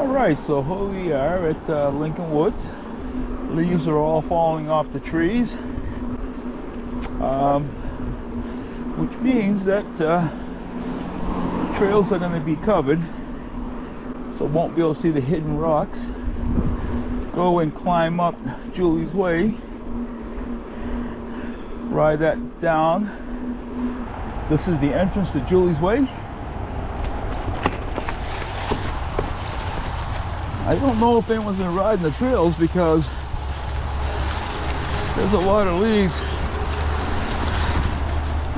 Alright, so here we are at Lincoln Woods. Leaves are all falling off the trees, which means that trails are going to be covered, so won't be able to see the hidden rocks. Go and climb up Julie's Way, ride that down. This is the entrance to Julie's Way. I don't know if anyone's been riding the trails because there's a lot of leaves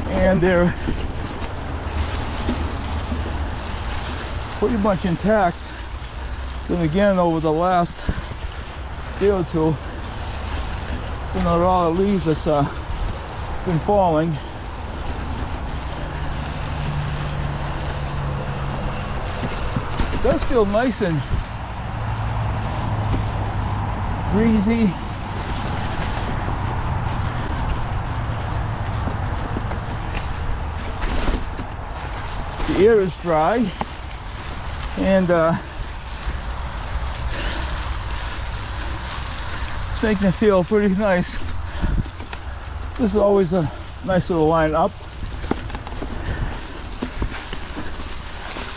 and they're pretty much intact. Then again, over the last day or two, you know, all the leaves that's been falling. It does feel nice and breezy. The air is dry and it's making it feel pretty nice. This is always a nice little line up.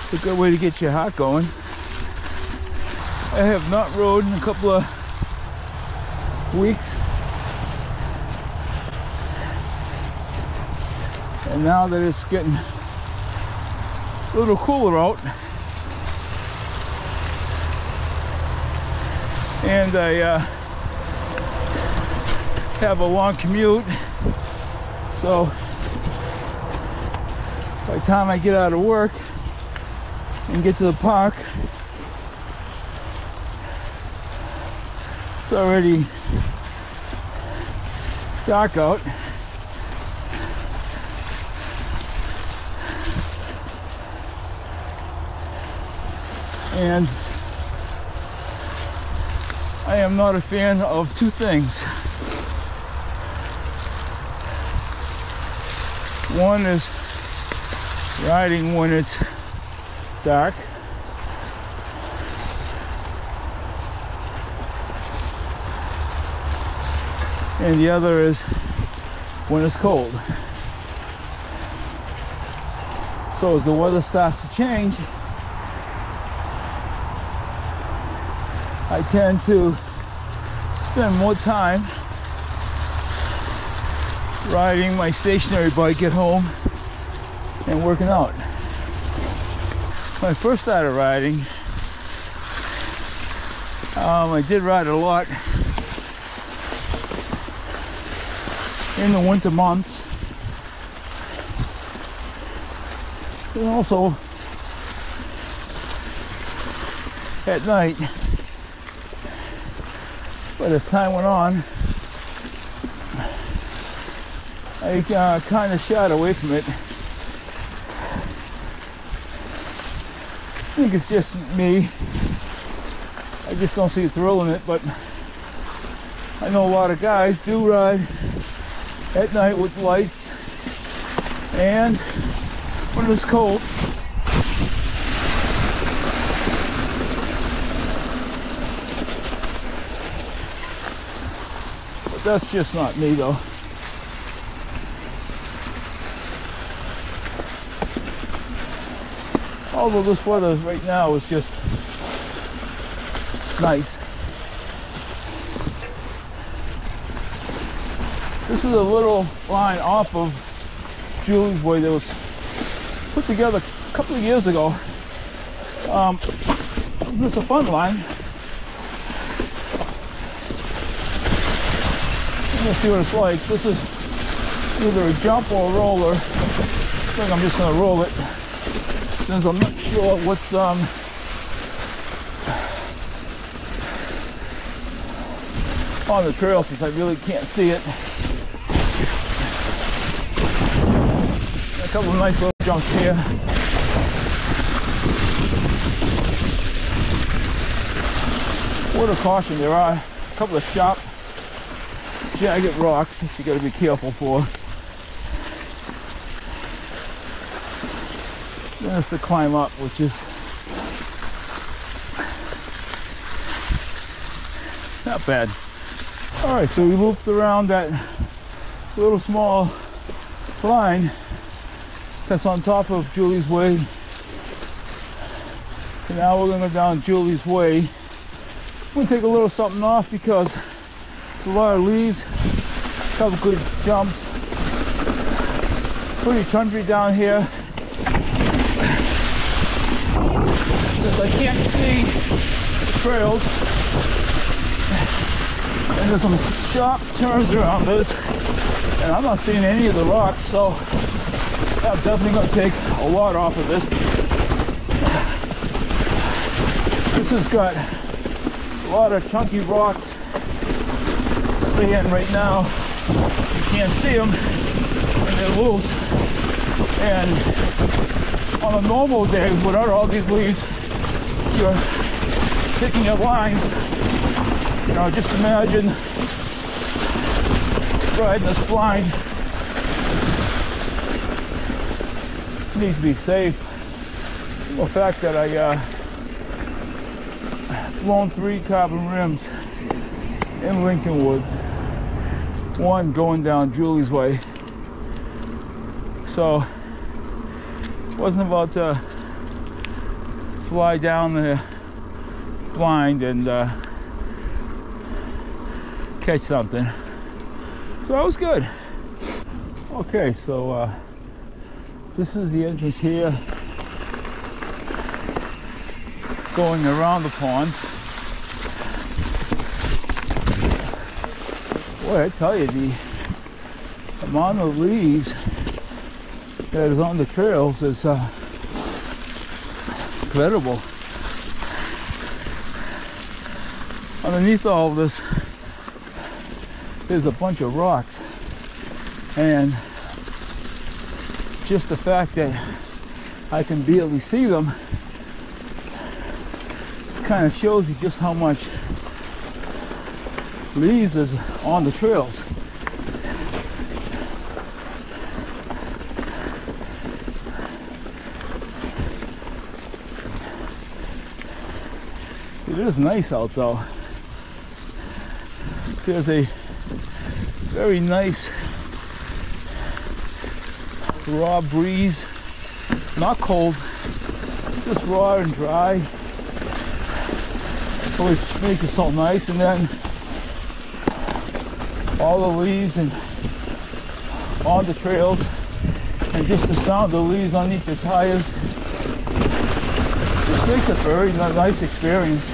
It's a good way to get your heart going. I have not rode in a couple of weeks, and now that it's getting a little cooler out and I have a long commute, so by the time I get out of work and get to the park, it's already dark out. And I am not a fan of two things. One is riding when it's dark, and the other is when it's cold. So as the weather starts to change, I tend to spend more time riding my stationary bike at home and working out. When I first started riding, I did ride a lot in the winter months, and also at night. But as time went on, I kind of shied away from it. I think it's just me. I just don't see a thrill in it, but I know a lot of guys do ride at night with lights and when it's cold. But that's just not me though. Although this weather right now is just nice. This is a little line off of Julie's Way that was put together a couple of years ago. It's a fun line. Let's see what it's like. This is either a jump or a roller. I think I'm just going to roll it, since I'm not sure what's on the trail, since I really can't see it. A couple of nice little jumps here. Word of caution, there are a couple of sharp, jagged rocks that you got to be careful for. Then it's the climb up, which is Not bad. All right, so we looped around that little small line that's on top of Julie's Way. And now we're gonna go down Julie's Way. I'm gonna take a little something off because there's a lot of leaves, a couple good jumps. Pretty tundra down here. Since I can't see the trails, and there's some sharp turns around this, and I'm not seeing any of the rocks, so I'm definitely going to take a lot off of this. This has got a lot of chunky rocks laying right now. You can't see them, and they're loose. And on a normal day, without all these leaves, you're picking your lines. You know, just imagine riding this blind. Needs to be safe. The fact that I blown 3 carbon rims in Lincoln Woods, one going down Julie's Way. So wasn't about to fly down the blind and catch something. So that was good. Okay, so this is the entrance here, going around the pond. Boy, I tell you, the amount of leaves that is on the trails is incredible. Underneath all of this, there's a bunch of rocks, and just the fact that I can barely see them kind of shows you just how much leaves is on the trails. It is nice out though. There's a very nice raw breeze, not cold, just raw and dry, which makes it so nice. And then all the leaves and on the trails, and just the sound of the leaves underneath your tires, just makes it a very nice experience.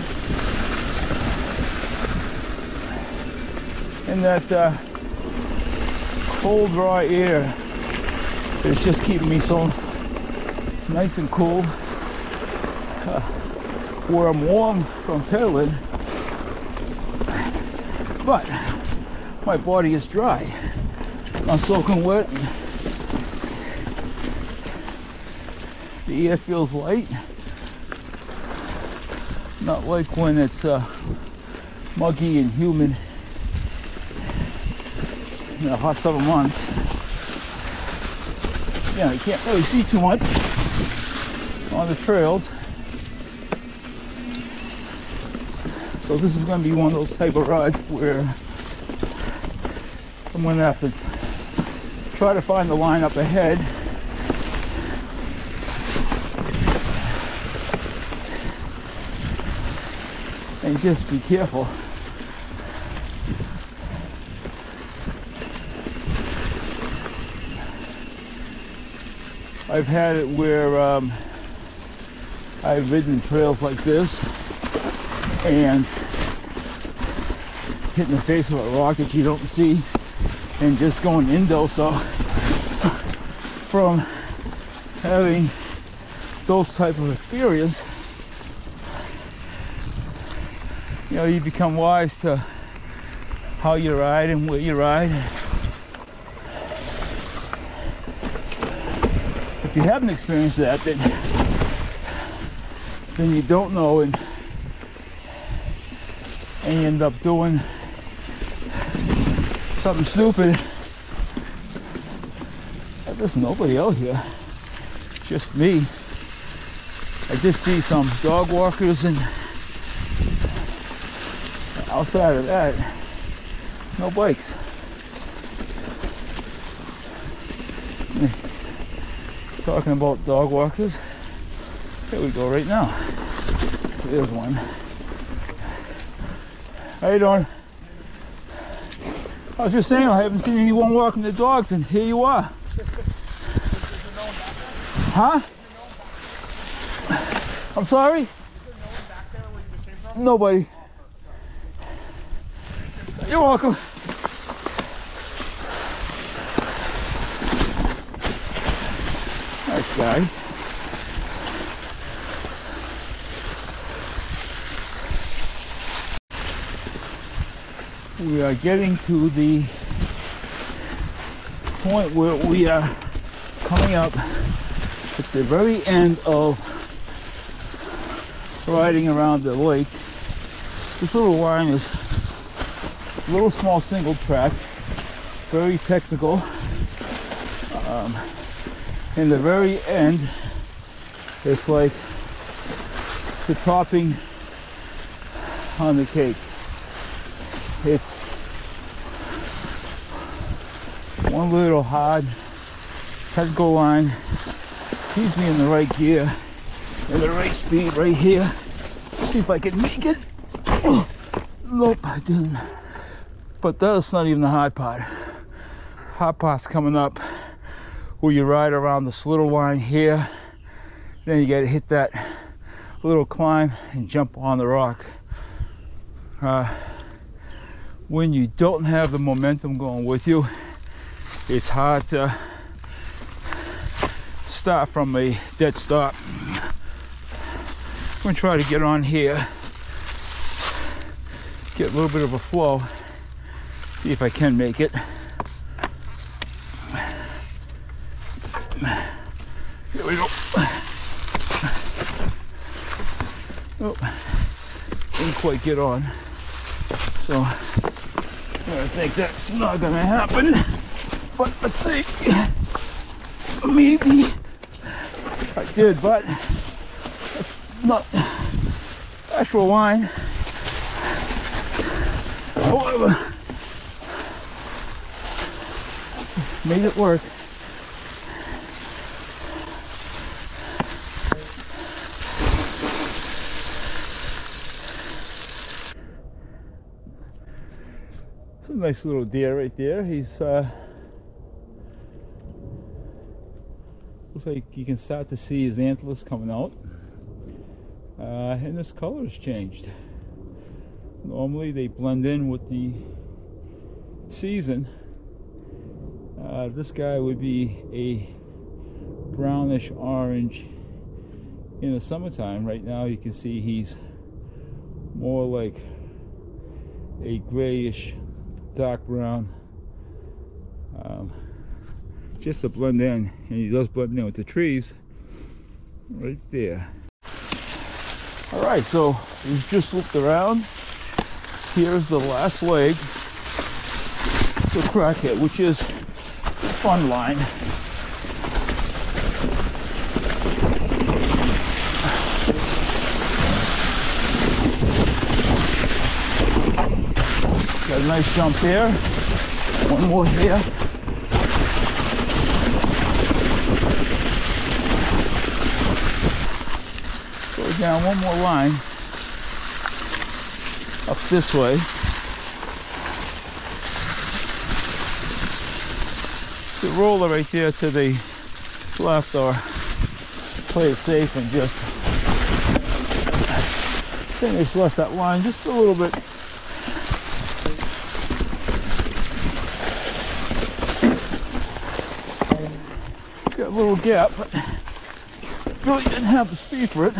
And that cold, dry air is just keeping me so nice and cool. Where I'm warm from pedaling, but my body is dry. I'm soaking wet. The air feels light, not like when it's muggy and humid in the hot summer months. Yeah, you can't really see too much on the trails. So this is going to be one of those type of rides where I'm going to have to try to find the line up ahead. And just be careful. I've had it where I've ridden trails like this and hitting the face of a rock that you don't see and just going indo. So from having those type of experience, you know, you become wise to how you ride and where you ride. If you haven't experienced that, then you don't know, and you end up doing something stupid. There's nobody out here, just me. I did see some dog walkers and outside of that, no bikes. Talking about dog walkers, here we go right now. There's one. How you doing? I was just saying I haven't seen anyone walking the dogs, and here you are. Huh? I'm sorry? Nobody. You're welcome. Nice guy. We are getting to the point where we are coming up at the very end of riding around the lake. This little line is a little small single track, very technical. In the very end, it's like the topping on the cake. It's one little hard technical line, keeps me in the right gear, in the right speed right here. Let's see if I can make it. Nope, I didn't. But that's not even the hard part. Hard part's coming up where you ride around this little line here. Then you gotta hit that little climb and jump on the rock. When you don't have the momentum going with you, it's hard to start from a dead stop. I'm gonna try to get on here, get a little bit of a flow, see if I can make it. Here we go. Oh, didn't quite get on, so I think that's not gonna happen. But let's see. Maybe I did, but that's not actual line. However, made it work. It's a nice little deer right there. He's looks like you can start to see his antlers coming out, and his color has changed. Normally they blend in with the season. This guy would be a brownish orange in the summertime. Right now you can see he's more like a grayish dark brown, just to blend in, and he does blend in with the trees right there. All right, so we've just looked around. Here's the last leg to Crackhead, which is the fun line. Got a nice jump here. One more here. Go down one more line. Up this way. The roller right there to the left, or play it safe and just finish left that line just a little bit. It's got a little gap, but really didn't have the speed for it.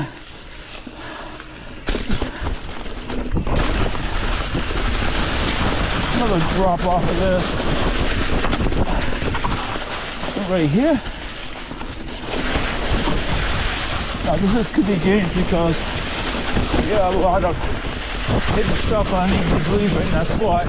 Another drop off of this. Right here. Now this could be dangerous because you got a lot of hidden stuff on these leaves right in that spot.